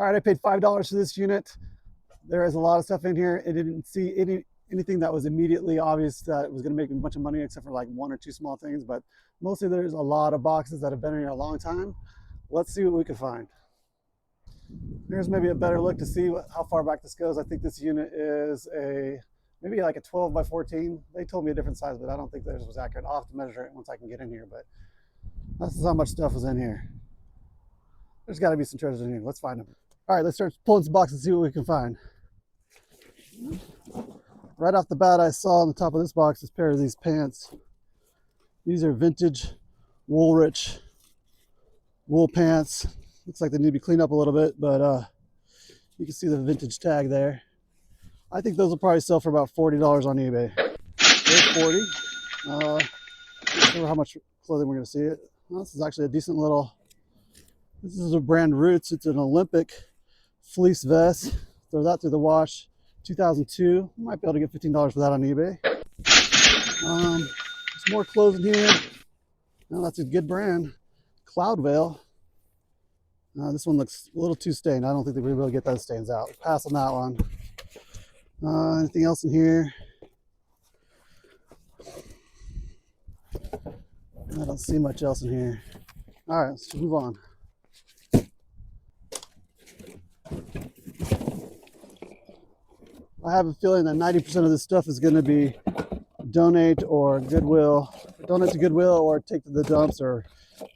All right, I paid $5 for this unit. There is a lot of stuff in here. I didn't see anything that was immediately obvious that it was going to make me a bunch of money, except for like one or two small things. But mostly there's a lot of boxes that have been in here a long time. Let's see what we can find. Here's maybe a better look to see how far back this goes. I think this unit is maybe like a 12 by 14. They told me a different size, but I don't think theirs was accurate. I'll have to measure it once I can get in here, but this is how much stuff was in here. There's got to be some treasures in here. Let's find them. All right, let's start pulling some boxes and see what we can find. Right off the bat, I saw on the top of this box this pair of these pants. These are vintage Woolrich wool pants. Looks like they need to be cleaned up a little bit, but you can see the vintage tag there. I think those will probably sell for about $40 on eBay. There's 40. Not sure how much clothing we're going to see it. Well, this is actually a decent little. This is a brand Roots. It's an Olympic fleece vest. Throw that through the wash. 2002. Might be able to get $15 for that on eBay. There's more clothes in here. Now that's a good brand. Cloudvale. This one looks a little too stained. I don't think that we'll be able to get those stains out. Pass on that one. Anything else in here? I don't see much else in here. All right, let's move on. I have a feeling that 90% of this stuff is going to be donate to Goodwill or take to the dumps or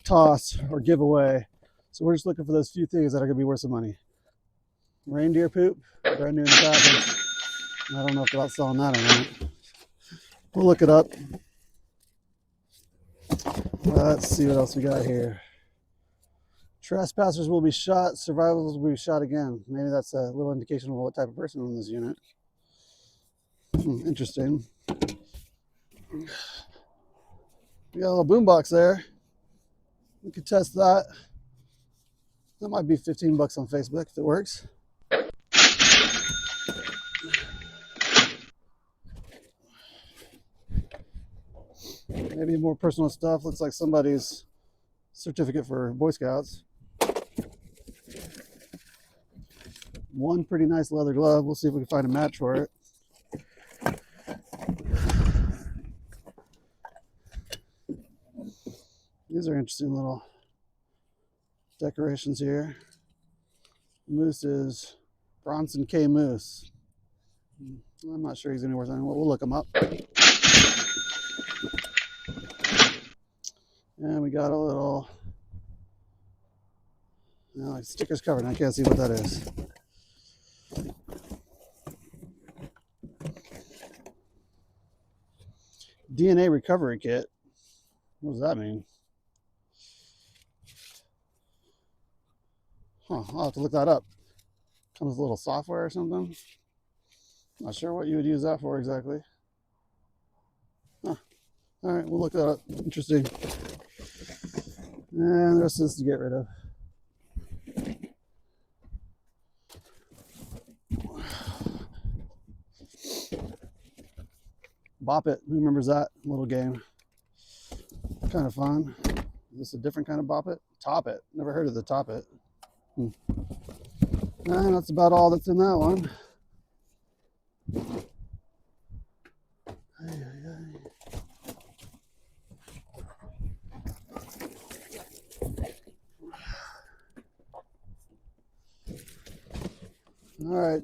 toss or give away. So we're just looking for those few things that are going to be worth some money. Reindeer poop, brand new in the package. I don't know if they're out selling that or not. We'll look it up. Let's see what else we got here. Trespassers will be shot, survivors will be shot again. Maybe that's a little indication of what type of person in this unit. Interesting. We got a little boombox there. We could test that. That might be 15 bucks on Facebook if it works. Maybe more personal stuff. Looks like somebody's certificate for Boy Scouts. One pretty nice leather glove. We'll see if we can find a match for it. These are interesting little decorations here. Moose is Bronson K. Moose. I'm not sure he's anywhere worth anything. We'll look him up. And we got a little, like stickers covered. I can't see what that is. DNA recovery kit. What does that mean? I'll have to look that up. Comes with a little software or something. Not sure what you would use that for exactly. All right, we'll look that up. Interesting. And the rest of this to get rid of. Bop It. Who remembers that little game? Kind of fun. Is this a different kind of Bop It? Top It. Never heard of the Top It. And that's about all that's in that one. All right.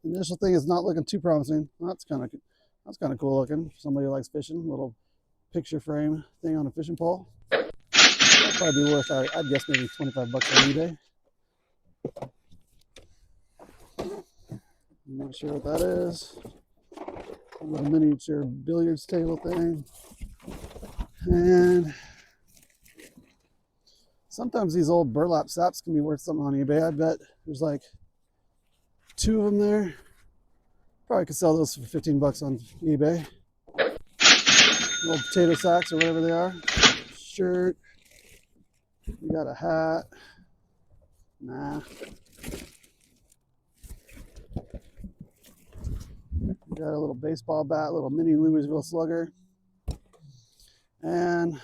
Initial thing is not looking too promising. That's kind of cool looking for somebody who likes fishing. Little picture frame thing on a fishing pole. That'd probably be worth, I'd guess, maybe 25 bucks on eBay. I'm not sure what that is. A little miniature billiards table thing. And sometimes these old burlap sacks can be worth something on eBay. I bet there's like 2 of them there. Probably could sell those for 15 bucks on eBay. Little potato sacks or whatever they are. Shirt. We got a hat. Nah. We got a little baseball bat, little mini Louisville Slugger. And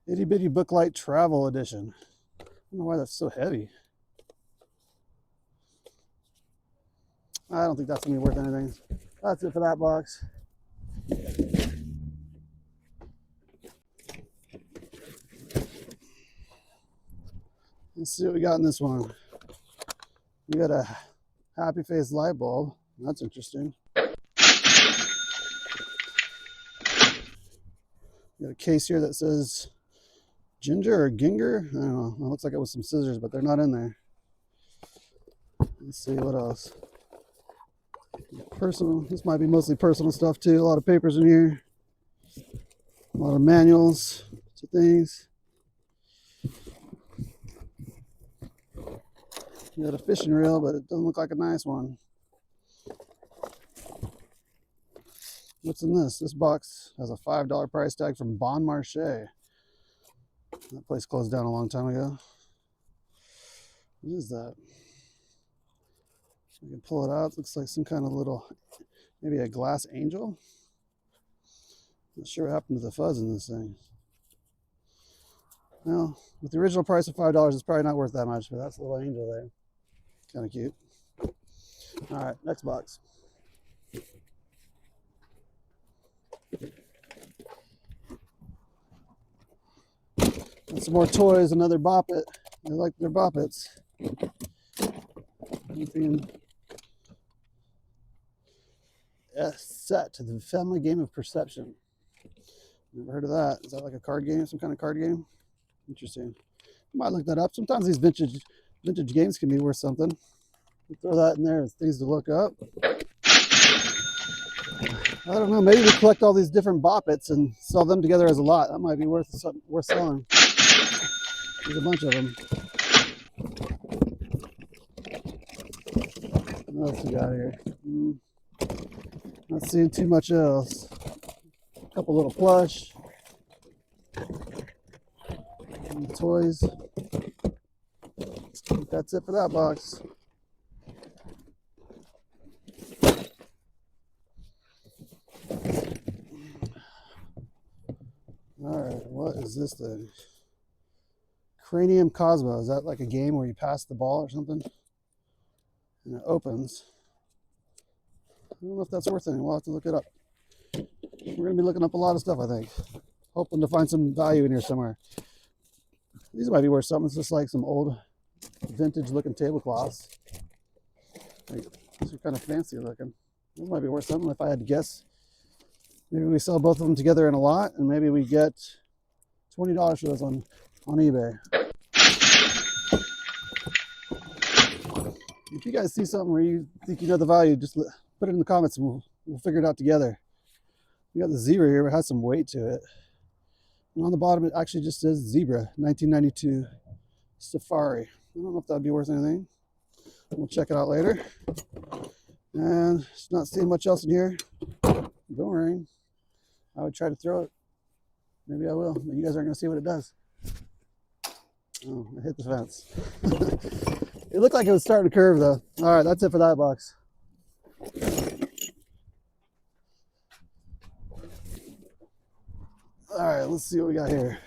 Itty Bitty Booklight Travel Edition. I don't know why that's so heavy. I don't think that's gonna be worth anything. That's it for that box. Let's see what we got in this one. We got a happy face light bulb. That's interesting. We got a case here that says ginger or ginger. I don't know. It looks like it was some scissors, but they're not in there. Let's see what else. Personal. This might be mostly personal stuff too. A lot of papers in here. A lot of manuals to things. You got a fishing reel, but it doesn't look like a nice one. What's in this? This box has a $5 price tag from Bon Marché. That place closed down a long time ago. What is that? I can pull it out. It looks like some kind of little, maybe a glass angel. Not sure what happened to the fuzz in this thing. Well, with the original price of $5, it's probably not worth that much, but that's a little angel there. Kind of cute. All right, next box. And some more toys, another Bop It. I like their Bop Its. Set to the family game of perception. Never heard of that. Is that like a card game? Some kind of card game? Interesting. Might look that up. Sometimes these vintage games can be worth something. We'll throw that in there as things to look up. I don't know. Maybe we collect all these different Bop Its and sell them together as a lot. That might be worth selling. There's a bunch of them. What else we got here? Not seeing too much else. A couple little plush. And toys. I think that's it for that box. Alright, what is this thing? Cranium Cosmo. Is that like a game where you pass the ball or something? And it opens. I don't know if that's worth anything. We'll have to look it up. We're going to be looking up a lot of stuff, I think. Hoping to find some value in here somewhere. These might be worth something. It's just like some old vintage looking tablecloths. These are kind of fancy looking. These might be worth something if I had to guess. Maybe we sell both of them together in a lot and maybe we get $20 for those on eBay. If you guys see something where you think you know the value, just put it in the comments and we'll figure it out together. We got the zebra here, it has some weight to it. And on the bottom, it actually just says zebra, 1992 Safari. I don't know if that'd be worth anything. We'll check it out later. And just not seeing much else in here. Boomerang. I would try to throw it. Maybe I will, but you guys aren't going to see what it does. Oh, I hit the fence. It looked like it was starting to curve though. All right, that's it for that box. All right, let's see what we got here.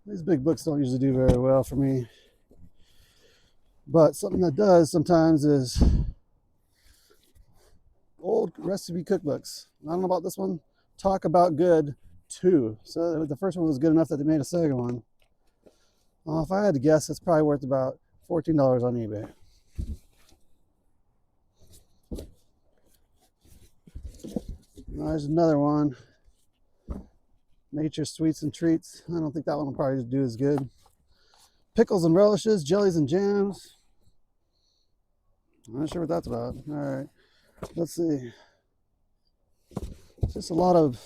These big books don't usually do very well for me. But something that does sometimes is old recipe cookbooks. I don't know about this one. Talk About Good 2. So the first one was good enough that they made a second one. If I had to guess, it's probably worth about $14 on eBay. There's another one. Nature Sweets and Treats. I don't think that one will probably do as good. Pickles and relishes, jellies and jams. I'm not sure what that's about. All right, let's see. It's just a lot of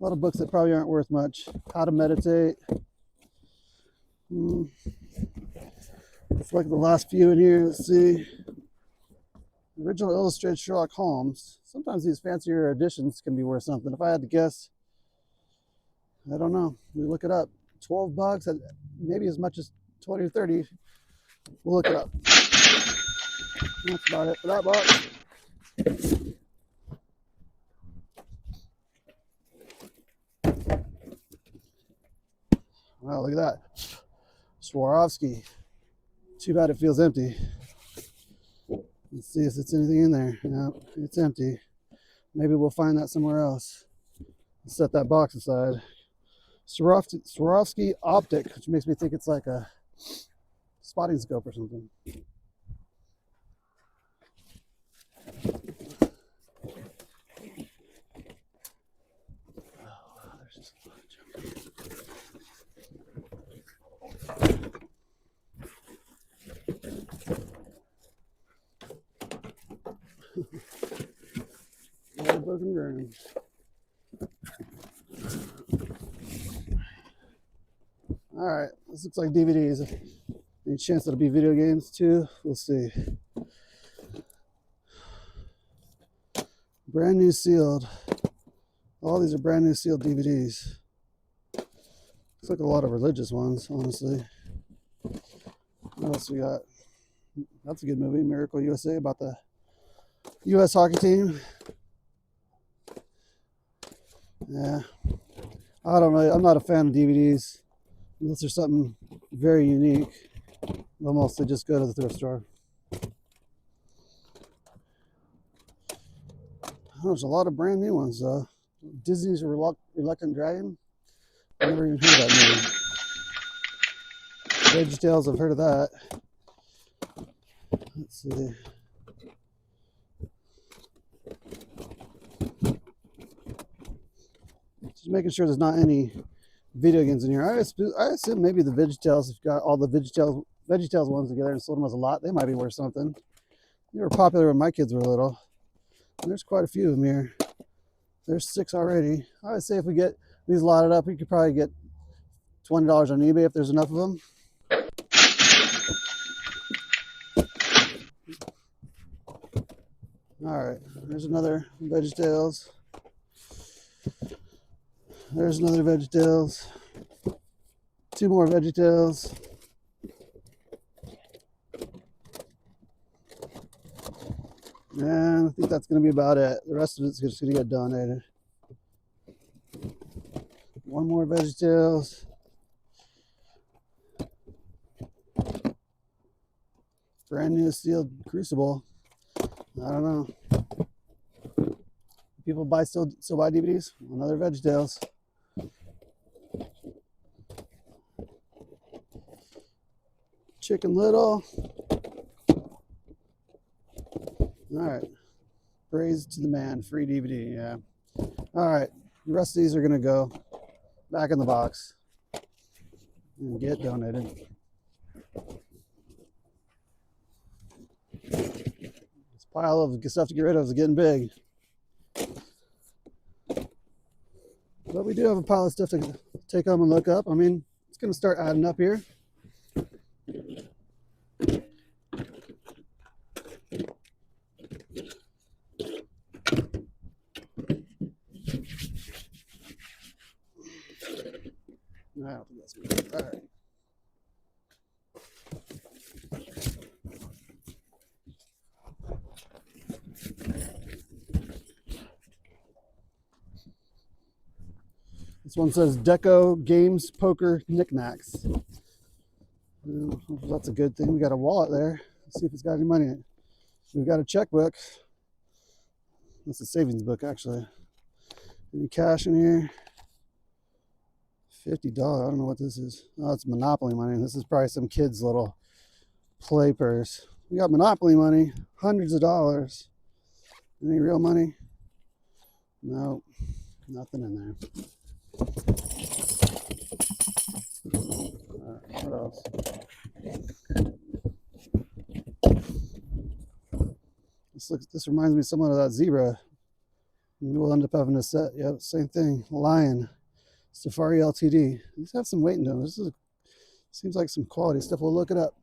books that probably aren't worth much. How to Meditate. Let's look at the last few in here. Let's see. Original Illustrated Sherlock Holmes. Sometimes these fancier editions can be worth something. If I had to guess, I don't know. We look it up. $12, maybe as much as 20 or 30. We'll look it up. That's about it for that box. Wow, look at that. Swarovski. Too bad it feels empty. Let's see if it's anything in there. No, it's empty. Maybe we'll find that somewhere else. Set that box aside. Swarovski optic, which makes me think it's like a spotting scope or something. Broken ground. All right, this looks like DVDs. Any chance it'll be video games too? We'll see. Brand new sealed. All these are brand new sealed DVDs. Looks like a lot of religious ones, honestly. What else we got? That's a good movie, Miracle USA, about the U.S. hockey team. Yeah, I'm not a fan of DVDs unless there's something very unique. I'll mostly just go to the thrift store. There's a lot of brand new ones though. Disney's Reluctant Dragon. I've never even heard of that movie. VeggieTales, I've heard of that. Let's see. Just making sure there's not any video games in here. I assume maybe the VeggieTales have got all the VeggieTales ones together and sold them as a lot. They might be worth something. They were popular when my kids were little. And there's quite a few of them here. There's 6 already. I would say if we get these lotted up, we could probably get $20 on eBay if there's enough of them. All right, there's another VeggieTales. There's another VeggieTales. 2 more VeggieTales. And I think that's going to be about it. The rest of it's just going to get donated. 1 more VeggieTales. Brand new sealed Crucible. I don't know. People still buy DVDs? Another VeggieTales. Chicken Little. All right. Praise to the man. Free DVD. Yeah. All right. The rest of these are going to go back in the box and get donated. This pile of stuff to get rid of is getting big. But we do have a pile of stuff to take home and look up. I mean, it's going to start adding up here. I don't think that's good. All right. This one says Deco Games Poker Knickknacks. That's a good thing. We got a wallet there. Let's see if it's got any money in it. We've got a checkbook. That's a savings book, actually. Any cash in here? $50. I don't know what this is. Oh, it's Monopoly money. This is probably some kid's little play purse. We got Monopoly money. Hundreds of dollars. Any real money? No. Nothing in there. All right, what else? This reminds me somewhat of that zebra. We'll end up having a set. Yep, same thing. Lion. Safari LTD. These have some weight in them. Seems like some quality stuff. We'll look it up.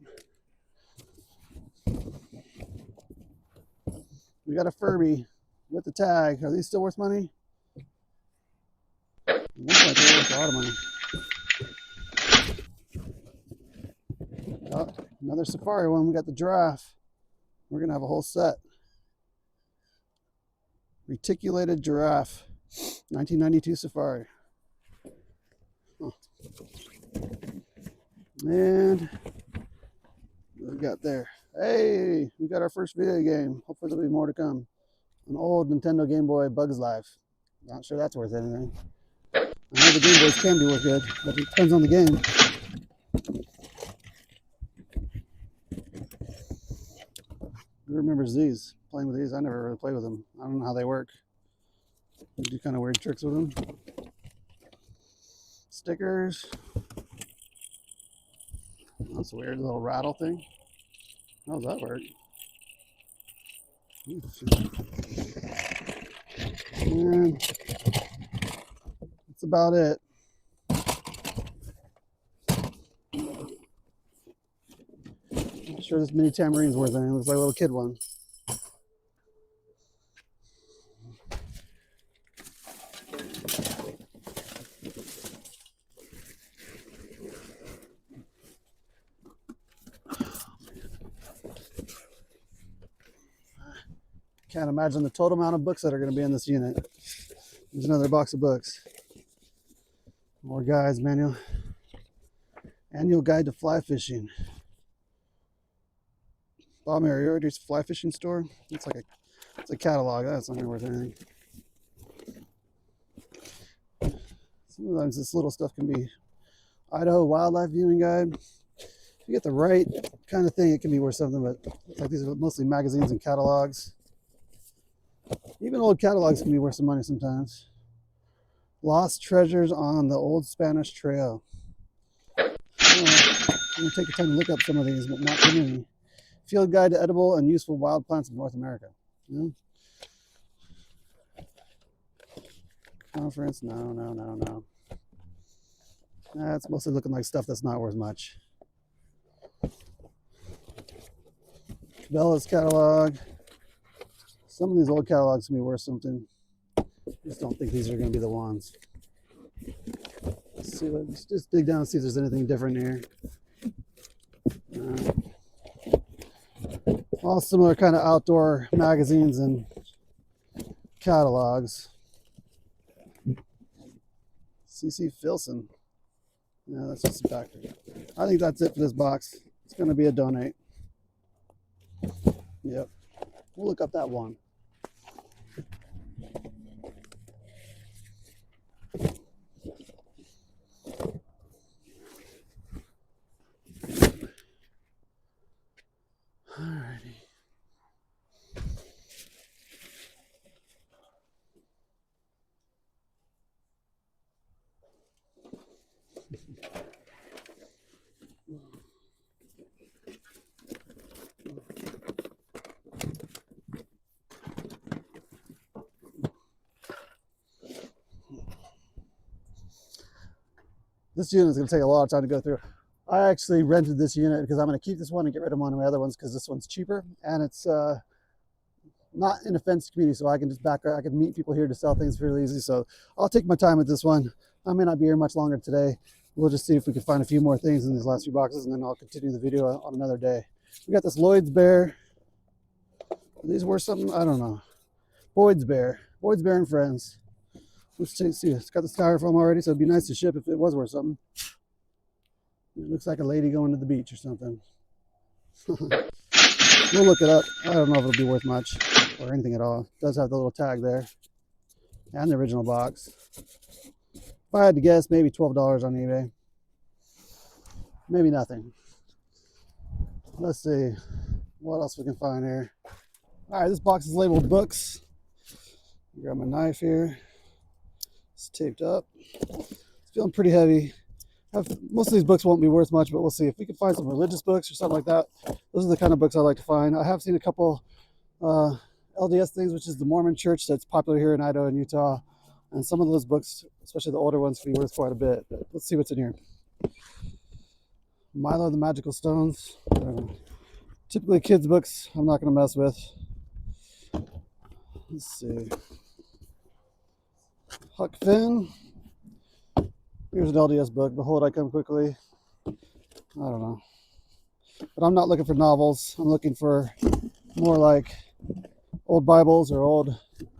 We got a Furby with the tag. Are these still worth money? Looks like they're worth a lot of money. Oh, another Safari one. We got the giraffe. We're going to have a whole set. Reticulated giraffe. 1992 Safari. Oh. And what we got there? Hey, we got our first video game. Hopefully there'll be more to come. An old Nintendo Game Boy Bugs Life. Not sure that's worth anything. I know the Game Boys can be worth good, but it depends on the game. Who remembers these? Playing with these? I never really played with them. I don't know how they work. They do kind of weird tricks with them. Stickers. That's a weird little rattle thing. How does that work? And that's about it. Not sure this mini tamarine's worth anything. It looks like a little kid one. Can't imagine the total amount of books that are going to be in this unit. There's another box of books. More guides, manual. Annual guide to fly fishing. Bob Mariotta's fly fishing store. It's a catalog. That's not worth anything. Sometimes this little stuff can be Idaho wildlife viewing guide. If you get the right kind of thing, it can be worth something. But it's like these are mostly magazines and catalogs. Even old catalogs can be worth some money sometimes. Lost treasures on the old Spanish Trail. I'm going to take the time to look up some of these, but not too many. Field guide to edible and useful wild plants of North America. You know? Conference, no. That's mostly looking like stuff that's not worth much. Cabela's catalog. Some of these old catalogs can be worth something. I just don't think these are going to be the ones. Let's see. Let's just dig down and see if there's anything different here. All similar kind of outdoor magazines and catalogs. C.C. Filson. Yeah, that's just a factor. I think that's it for this box. It's going to be a donate. Yep. We'll look up that one. Alrighty. This unit is going to take a lot of time to go through. I actually rented this unit because I'm going to keep this one and get rid of one of my other ones because this one's cheaper and it's not in a fenced community, so I can just I can meet people here to sell things fairly easy. So I'll take my time with this one. I may not be here much longer today. We'll just see if we can find a few more things in these last few boxes, and then I'll continue the video on another day. We got this Lloyd's Bear. Are these worth something? I don't know. Boyd's Bear and Friends. Let's see. It's got the styrofoam already, so it'd be nice to ship if it was worth something. It looks like a lady going to the beach or something. We'll look it up. I don't know if it'll be worth much or anything at all. It does have the little tag there and the original box. If I had to guess, maybe $12 on eBay. Maybe nothing. Let's see what else we can find here. All right, this box is labeled books. Grab my knife here. It's taped up. It's feeling pretty heavy. Most of these books won't be worth much, but we'll see. If we can find some religious books or something like that, those are the kind of books I like to find. I have seen a couple LDS things, which is the Mormon church that's popular here in Idaho and Utah. And some of those books, especially the older ones, can be worth quite a bit. But let's see what's in here. Milo the Magical Stones. Typically kids' books I'm not going to mess with. Let's see. Huck Finn. Here's an LDS book, Behold I Come Quickly. I don't know. But I'm not looking for novels. I'm looking for more like old Bibles or old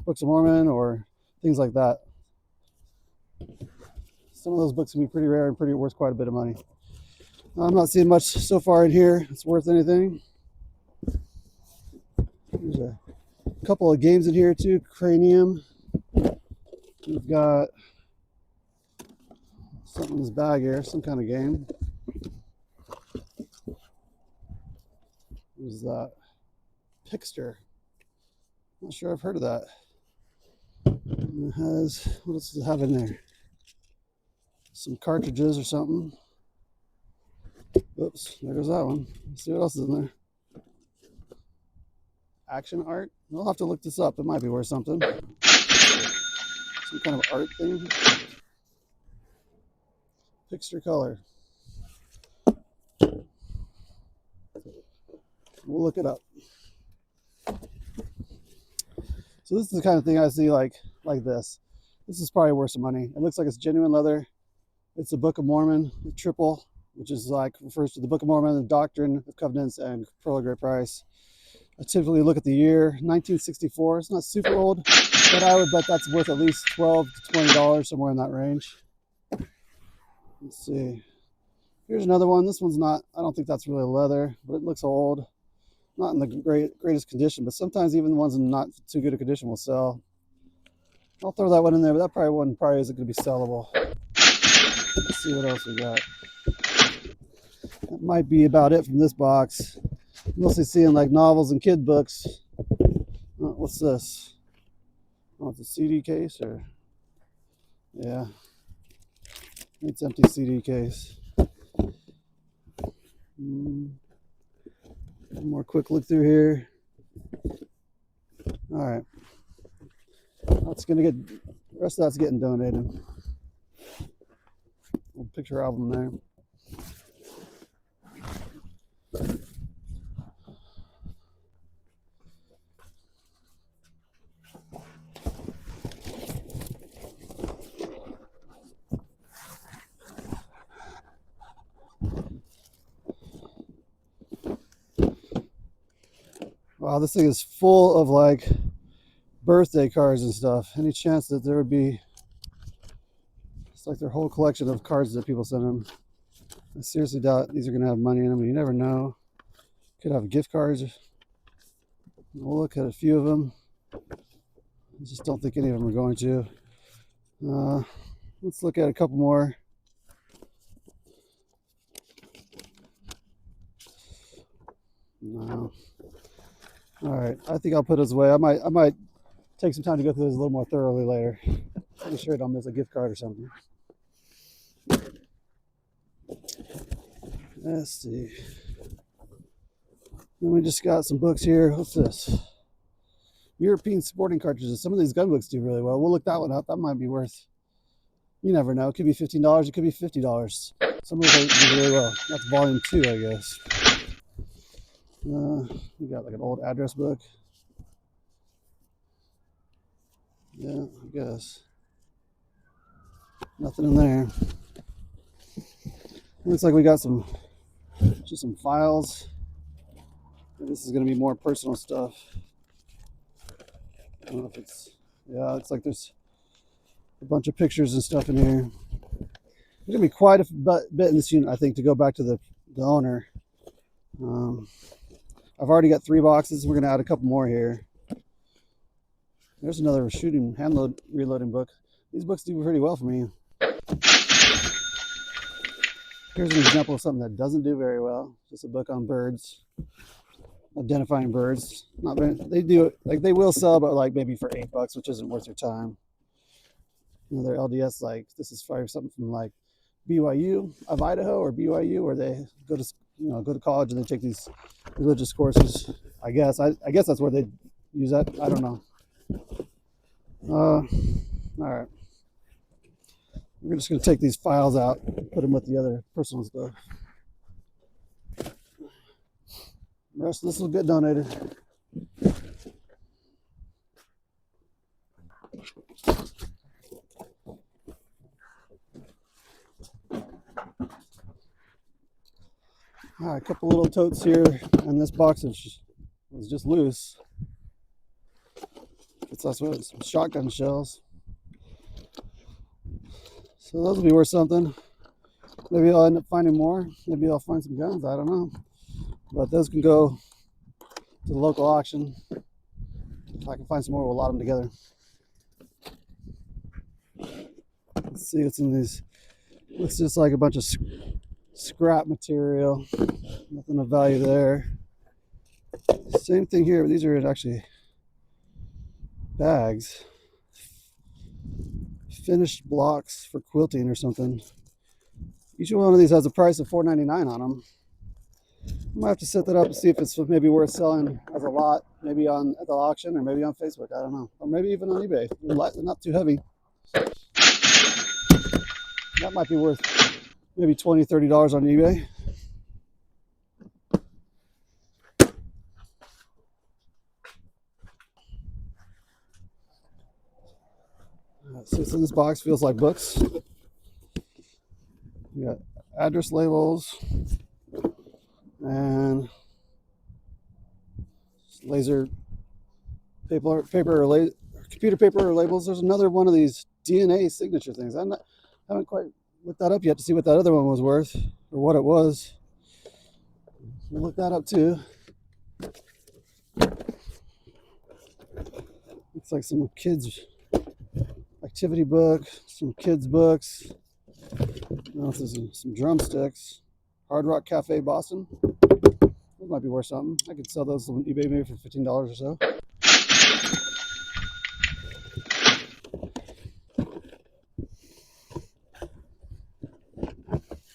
Books of Mormon or things like that. Some of those books can be pretty rare and pretty worth quite a bit of money. I'm not seeing much so far in here that's worth anything. There's a couple of games in here too. Cranium. We've got something in this bag here, some kind of game. What is that? Pixter. Not sure I've heard of that. And it has, what else does it have in there? Some cartridges or something. Oops, there goes that one. Let's see what else is in there. Action art. We'll have to look this up. It might be worth something. Some kind of art thing. Pixter color. We'll look it up. So this is the kind of thing I see like this. This is probably worth some money. It looks like it's genuine leather. It's the Book of Mormon, the triple, which is like refers to the Book of Mormon, the Doctrine of Covenants, and Pearl of Great Price. I typically look at the year 1964. It's not super old, but I would bet that's worth at least $12 to $20, somewhere in that range. Let's see. Here's another one. This one's not, I don't think that's really leather, but it looks old. Not in the greatest condition, but sometimes even the ones in not too good a condition will sell. I'll throw that one in there, but that probably isn't going to be sellable. Let's see what else we got. That might be about it from this box. Mostly seeing like novels and kid books. What's this? Oh, it's a CD case, or yeah, it's empty CD case. One more quick look through here. All right, that's gonna get. The rest of that's getting donated. Little picture album there. Wow, this thing is full of like birthday cards and stuff. Any chance that there would be, it's like their whole collection of cards that people send them. I seriously doubt these are going to have money in them. You never know. Could have gift cards. We'll look at a few of them. I just don't think any of them are going to. Let's look at a couple more. No. All right, I think I'll put this away. I might take some time to go through this a little more thoroughly later. Pretty sure I don't miss a gift card or something. Let's see. Then we just got some books here. What's this? European sporting cartridges. Some of these gun books do really well. We'll look that one up. That might be worth, you never know. It could be $15. It could be $50. Some of those do really well. That's volume 2, I guess. We got like an old address book. Yeah, I guess. Nothing in there. Looks like we got just some files. This is going to be more personal stuff. I don't know if it's, yeah, it's like there's a bunch of pictures and stuff in here. There's going to be quite a bit in this unit, I think, to go back to the owner. I've already got 3 boxes. We're going to add a couple more here. There's another shooting reloading book. These books do pretty well for me. Here's an example of something that doesn't do very well. Just a book on birds, identifying birds. Not very, they do, like, they will sell, but like maybe for $8, which isn't worth your time. Another LDS, like this is probably something from like BYU of Idaho or BYU, where they go to college and they take these religious courses. I guess that's where they use that. I don't know. All right. We're just going to take these files out and put them with the other personal stuff. The rest of this will get donated. All right, a couple little totes here, and this box was just loose. It's also some shotgun shells. So those will be worth something. Maybe I'll end up finding more. Maybe I'll find some guns. I don't know. But those can go to the local auction. If I can find some more, we'll lot them together. Let's see what's in these. Looks just like a bunch of scrap material. Nothing of value there. Same thing here. These are actually bags. Finished blocks for quilting or something. Each one of these has a price of $4.99 on them. I might have to set that up and see if it's maybe worth selling as a lot, maybe on at the auction or maybe on Facebook. I don't know, or maybe even on eBay. They're not too heavy. That might be worth maybe $20, $30 on eBay. See what's in this box. Feels like books. We got address labels and laser paper or computer paper or labels. There's another one of these DNA signature things. I haven't quite looked that up yet to see what that other one was worth or what it was. We'll look that up too. Looks like some kids activity book, some kids books. Some drumsticks. Hard Rock Cafe Boston. Those might be worth something. I could sell those on eBay maybe for $15 or so.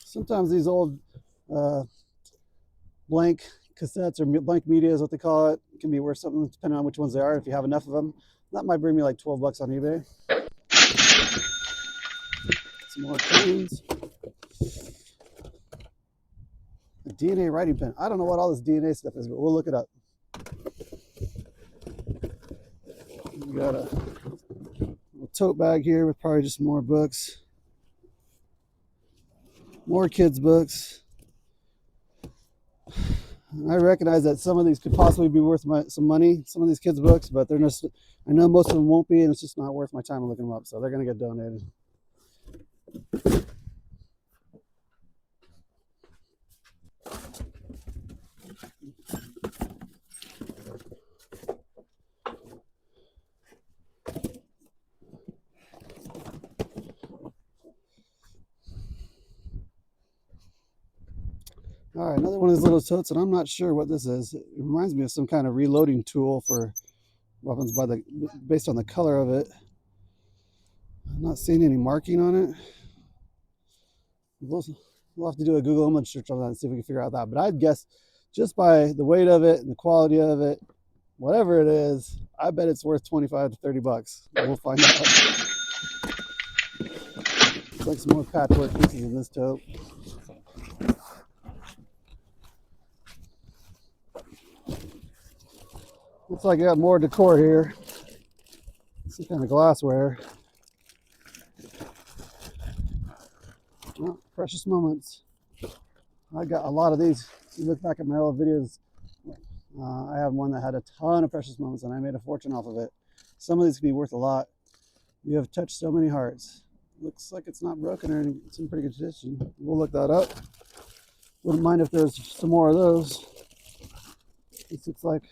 Sometimes these old blank cassettes or blank media is what they call it. Can be worth something depending on which ones they are. If you have enough of them, that might bring me like 12 bucks on eBay. Some more pens. A DNA writing pen. I don't know what all this DNA stuff is, but we'll look it up. We got a tote bag here with probably just more books. More kids' books. I recognize that some of these could possibly be worth some money, some of these kids' books, but they're just, I know most of them won't be, and it's just not worth my time looking them up, so they're going to get donated. All right, another one of these little totes, and I'm not sure what this is. It reminds me of some kind of reloading tool for weapons based on the color of it. I'm not seeing any marking on it. We'll have to do a Google image search on that and see if we can figure out that. But I'd guess just by the weight of it and the quality of it, whatever it is, I bet it's worth 25 to 30 bucks. We'll find out. Looks like some more patchwork pieces in this tote. Looks like I got more decor here. Some kind of glassware. Oh, precious moments. I got a lot of these. If you look back at my old videos, I have one that had a ton of precious moments and I made a fortune off of it. Some of these can be worth a lot. You have touched so many hearts. Looks like it's not broken or it's in pretty good condition. We'll look that up. Wouldn't mind if there's some more of those. This looks like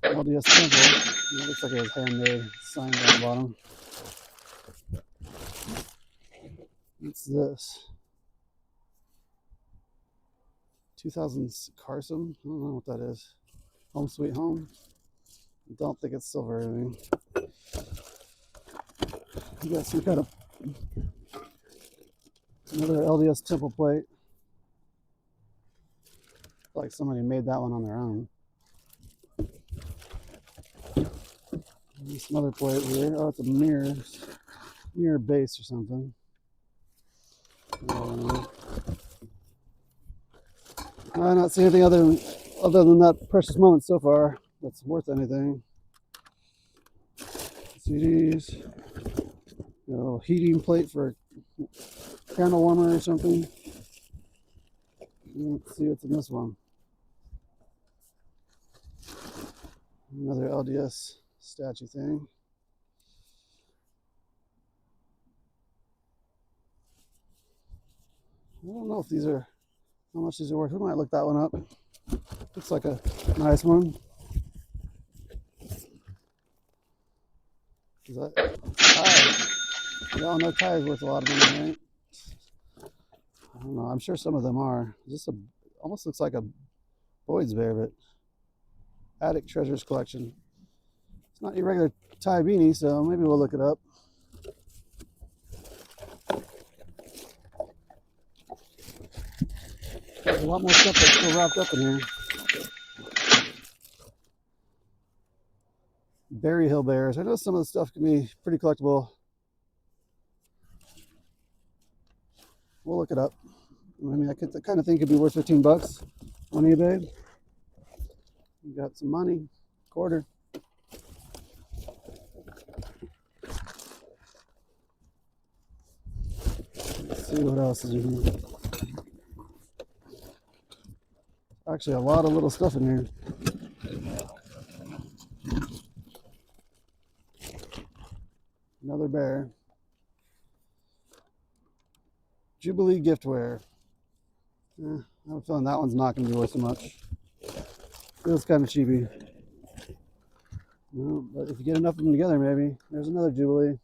LDS Temple. It looks like it was handmade, signed on the bottom. What's this? 2000 Carson? I don't know what that is. Home Sweet Home? I don't think it's silver or anything. You got some kind of another LDS Temple plate. Like somebody made that one on their own. And some other plate here. Oh, it's a mirror base or something. I not see anything other than that precious moment so far that's worth anything. CDs. A little heating plate for a candle warmer or something. Let's see what's in this one. Another LDS statue thing. I don't know if these are, how much these are worth. We might look that one up. Looks like a nice one. Is that tie? Y'all know tie is worth a lot of money, right? I don't know. I'm sure some of them are. This almost looks like a Boyd's bear, but Attic Treasures Collection. It's not your regular tie beanie, so maybe we'll look it up. There's a lot more stuff that's still wrapped up in here. Berry Hill bears. I know some of the stuff can be pretty collectible. We'll look it up. I mean, I kind of think it'd be worth 15 bucks on eBay. You got some money, quarter. Let's see what else is in here. Actually, a lot of little stuff in here. Another bear. Jubilee giftware. I have a feeling that one's not going to be worth so much. Feels kind of cheapy. No, but if you get enough of them together, maybe. There's another Jubilee.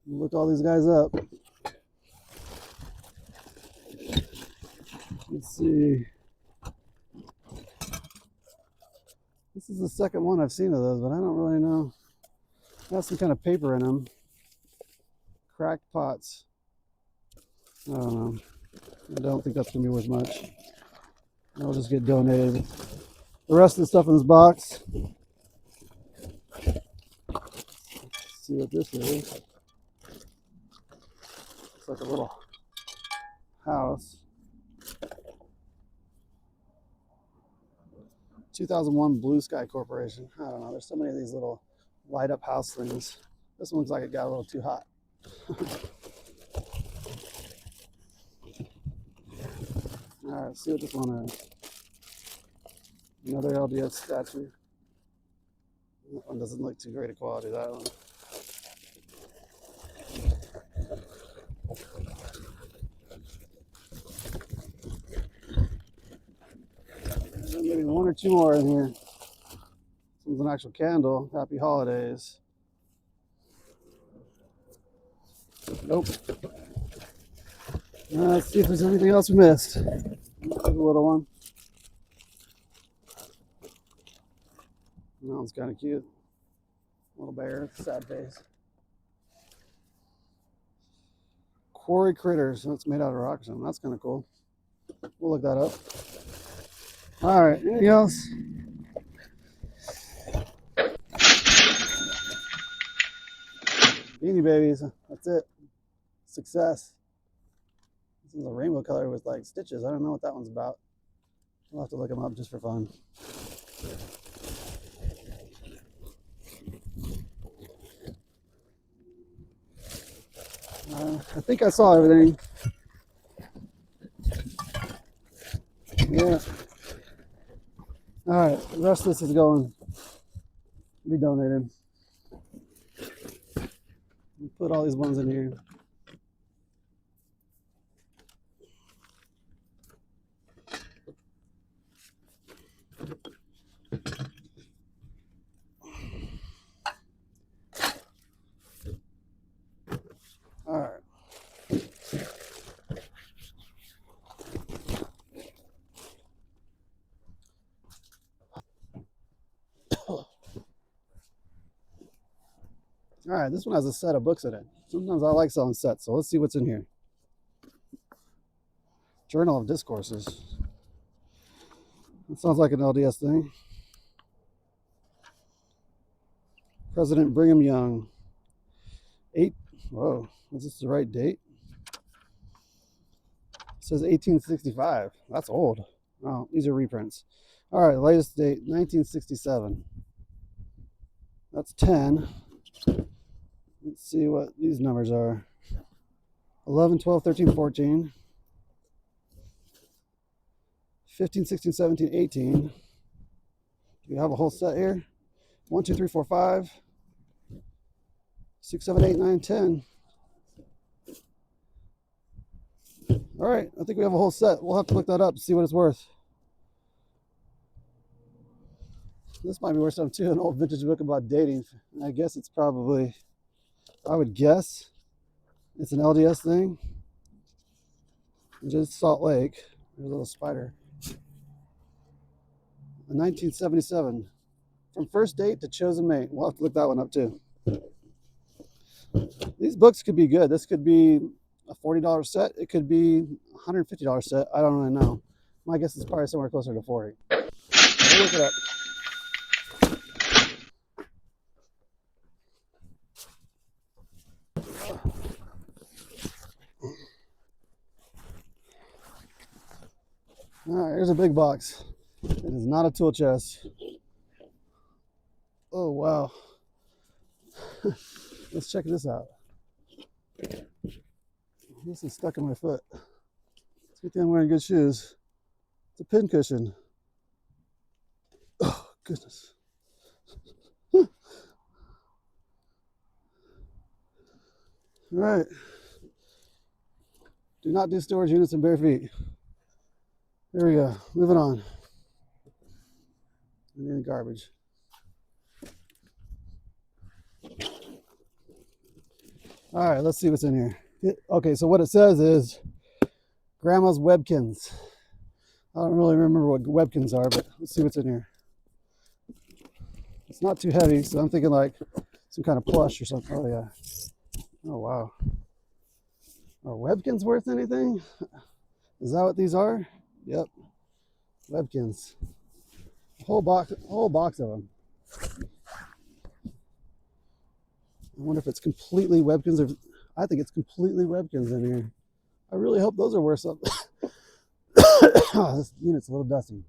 Look all these guys up. Let's see. This is the second one I've seen of those, but I don't really know. It has some kind of paper in them. Cracked pots. I don't know. I don't think that's going to be worth much. I'll just get donated. The rest of the stuff in this box. Let's see what this is. It's like a little house. 2001 Blue Sky Corporation. I don't know. There's so many of these little light up house things. This one looks like it got a little too hot. All right, let's see what this one is. Another LDS statue. That one doesn't look too great a quality, that one. Maybe one or two more in here. This one's an actual candle. Happy holidays. Nope. Let's see if there's anything else we missed. There's a little one. That one's kind of cute. Little bear, sad face. Quarry critters. That's made out of rock. So that's kind of cool. We'll look that up. All right. Anything else? Beanie Babies. That's it. Success. This is a rainbow color with like stitches. I don't know what that one's about. We'll have to look them up just for fun. I think I saw everything. Yeah. All right. The rest of this is going to be donated. We'll put all these ones in here. All right. All right, this one has a set of books in it. Sometimes I like selling sets, so let's see what's in here. Journal of Discourses. That sounds like an LDS thing. President Brigham Young. Whoa, is this the right date? It says 1865. That's old. Oh, these are reprints. All right, latest date, 1967. That's 10. Let's see what these numbers are. 11, 12, 13, 14. 15, 16, 17, 18. Do we have a whole set here? 1, 2, 3, 4, 5. 6, 7, 8, 9, 10. All right, I think we have a whole set. We'll have to look that up to see what it's worth. This might be worth something too, an old vintage book about dating. I guess it's probably, I would guess, it's an LDS thing. Just Salt Lake. There's a little spider. In 1977. From first date to chosen mate. We'll have to look that one up too. These books could be good. This could be a $40 set. It could be a $150 set. I don't really know. My guess is probably somewhere closer to 40. We'll look it up. All right, here's a big box. It is not a tool chest. Oh, wow. Let's check this out. This is stuck in my foot. It's a good thing I'm wearing good shoes. It's a pin cushion. Oh, goodness. All right. Do not do storage units in bare feet. There we go. Moving on. And then garbage. All right, let's see what's in here. Okay, so what it says is Grandma's Webkinz. I don't really remember what Webkinz are, but let's see what's in here. It's not too heavy, so I'm thinking like some kind of plush or something. Oh, yeah. Oh, wow. Are Webkinz worth anything? Is that what these are? Yep. Webkinz. A whole box of them. I wonder if it's completely Webkinz, or I think it's completely Webkinz in here. I really hope those are worth something. This unit's a little dusty.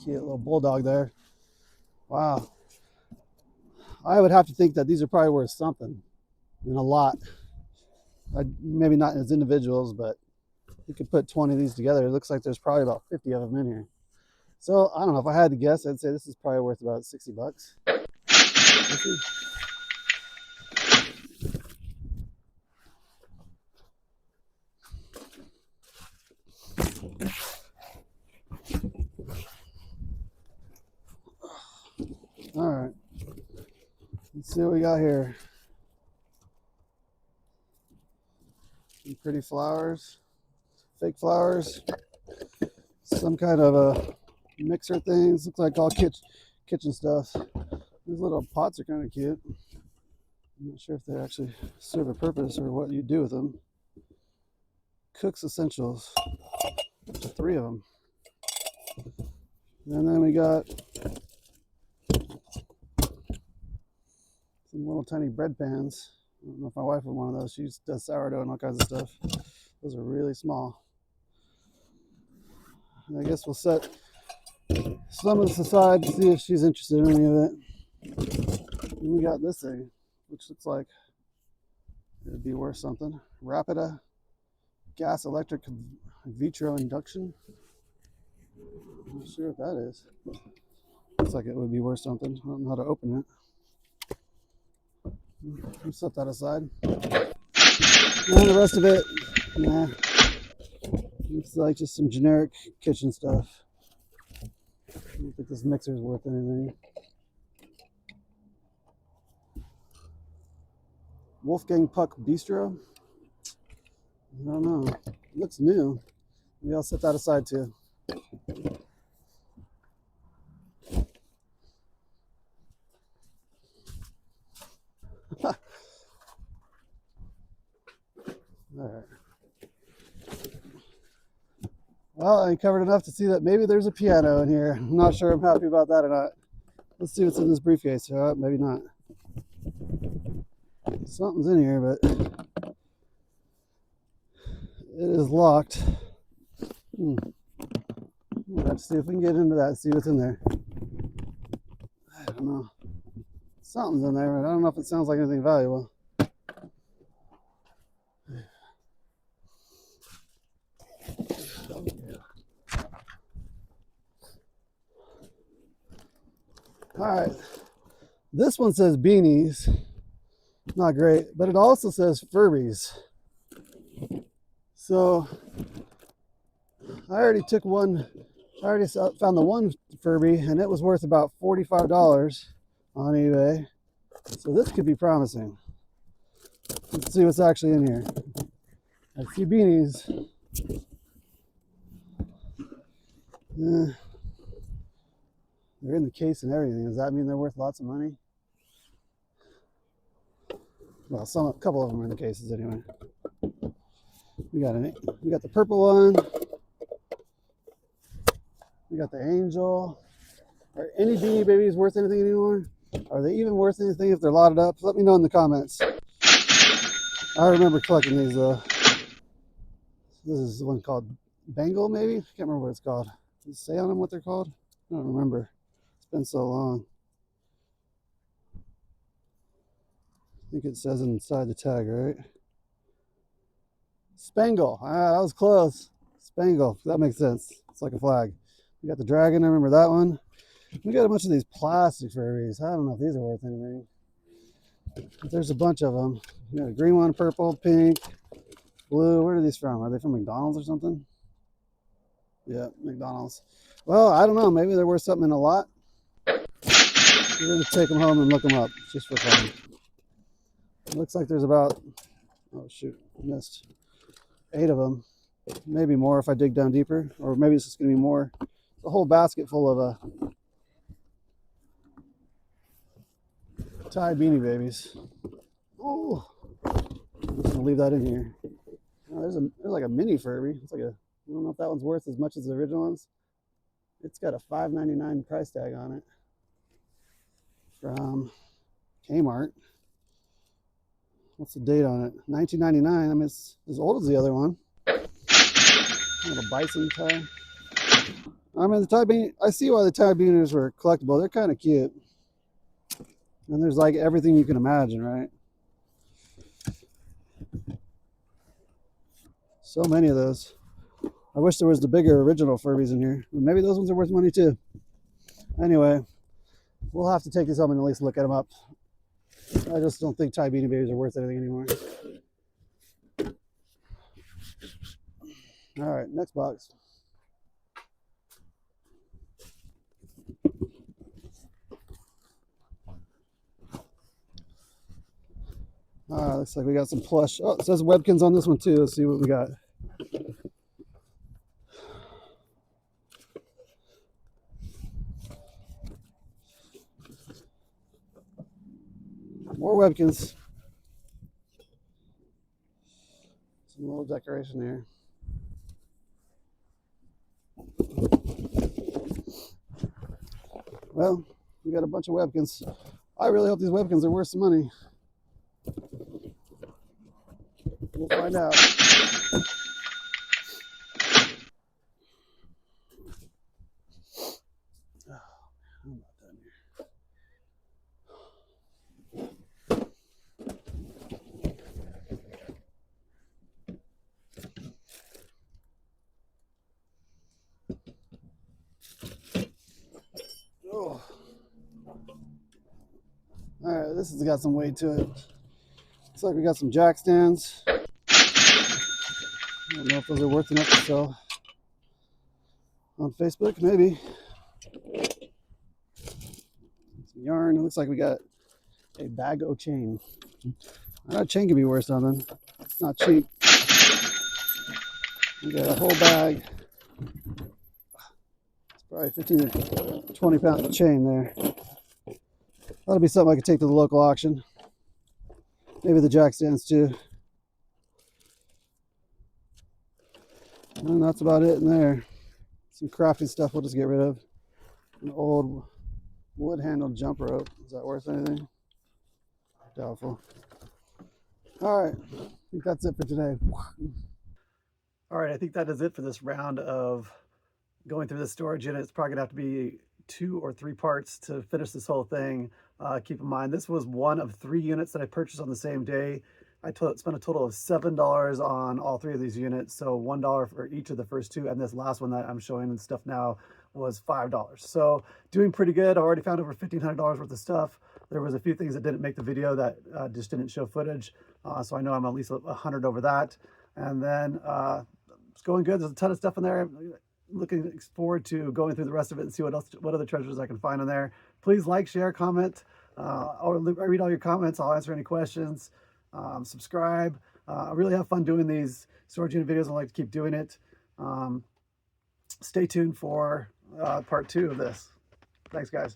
Cute little bulldog there. Wow. I would have to think that these are probably worth something, and a lot. Maybe not as individuals, but you could put 20 of these together. It looks like there's probably about 50 of them in here. So I don't know, if I had to guess, I'd say this is probably worth about 60 bucks. Let's see. All right, let's see what we got here. Some pretty flowers, fake flowers, some kind of a mixer things. Looks like all kitchen stuff. These little pots are kind of cute. I'm not sure if they actually serve a purpose or what you do with them. Cook's Essentials, 3 of them. And then we got some little tiny bread pans. I don't know if my wife would want one of those. She does sourdough and all kinds of stuff. Those are really small. And I guess we'll set some of this aside to see if she's interested in any of it. And we got this thing, which looks like it'd be worth something. Rapida gas electric vitro induction. I'm not sure what that is. Looks like it would be worth something. I don't know how to open it. We'll set that aside. And the rest of it, nah. Looks like just some generic kitchen stuff. I don't think this mixer is worth anything. Wolfgang Puck Bistro. I don't know. It looks new. Maybe I'll set that aside too. All right. Well, I covered enough to see that maybe there's a piano in here. I'm not sure I'm happy about that or not. Let's see what's in this briefcase. Maybe not. Something's in here, but it is locked. We'll have to see if we can get into that and see what's in there. I don't know. Something's in there, but I don't know if it sounds like anything valuable. All right, this one says beanies, not great, but it also says Furbies. So I already took one. I already found the one Furby, and it was worth about $45 on eBay. So this could be promising. Let's see what's actually in here. A few beanies. They're in the case and everything. Does that mean they're worth lots of money? Well, a couple of them are in the cases anyway. We got the purple one. We got the angel. Are any Beanie Babies worth anything anymore? Are they even worth anything if they're lotted up? Let me know in the comments. I remember collecting these though. This is the one called Bengal, maybe? I can't remember what it's called. Does it say on them what they're called? I don't remember. It's been so long. I think it says inside the tag, right? Spangle. Ah, that was close. Spangle. That makes sense. It's like a flag. We got the dragon. I remember that one. We got a bunch of these plastic Furbies. I don't know if these are worth anything. But there's a bunch of them. We got a green one, purple, pink, blue. Where are these from? Are they from McDonald's or something? Yeah, McDonald's. Well, I don't know. Maybe they're worth something in a lot. We're going to take them home and look them up just for fun. It looks like there's about, oh shoot, I missed 8 of them. Maybe more if I dig down deeper, or maybe it's just going to be more. A whole basket full of Thai Beanie Babies. Oh, I'm just gonna leave that in here. Oh, there's like a mini Furby. It's like I don't know if that one's worth as much as the original ones. It's got a $5.99 price tag on it from Kmart. What's the date on it? 1999. I mean, it's as old as the other one. Little bison tie. I mean, the Thai Beanie, I see why the Thai Beanies were collectible. They're kind of cute. And there's like everything you can imagine, right? So many of those. I wish there was the bigger original Furbies in here. Maybe those ones are worth money too. Anyway, we'll have to take these home and at least look at them up. I just don't think Thai Beanie Babies are worth anything anymore. All right, next box. Looks like we got some plush. Oh, it says Webkinz on this one too. Let's see what we got. More Webkinz. Some little decoration here. Well, we got a bunch of Webkinz. I really hope these Webkinz are worth some money. We'll find out. I'm not done here. Oh. All right, this has got some weight to it. Looks like we got some jack stands. I don't know if those are worth enough to sell on Facebook, maybe. Some yarn. It looks like we got a bag o' chain. That chain could be worth something. It's not cheap. We got a whole bag. It's probably 15 to 20 pounds of chain there. That'll be something I could take to the local auction. Maybe the jack stands too. And that's about it in there. Some crafting stuff we'll just get rid of. An old wood handled jump rope. Is that worth anything? Doubtful. All right, I think that's it for today. All right, I think that is it for this round of going through the storage unit. It's probably gonna have to be 2 or 3 parts to finish this whole thing. Keep in mind, this was one of 3 units that I purchased on the same day. I spent a total of $7 on all 3 of these units, so $1 for each of the first 2, and this last one that I'm showing and stuff now was $5. So doing pretty good. I already found over $1,500 worth of stuff. There was a few things that didn't make the video that just didn't show footage, so I know I'm at least 100 over that. And then it's going good. There's a ton of stuff in there. I'm looking forward to going through the rest of it and see what other treasures I can find in there. Please like, share, comment. I read all your comments. I'll answer any questions. Subscribe. I really have fun doing these storage unit videos. I like to keep doing it. Stay tuned for part 2 of this. Thanks, guys.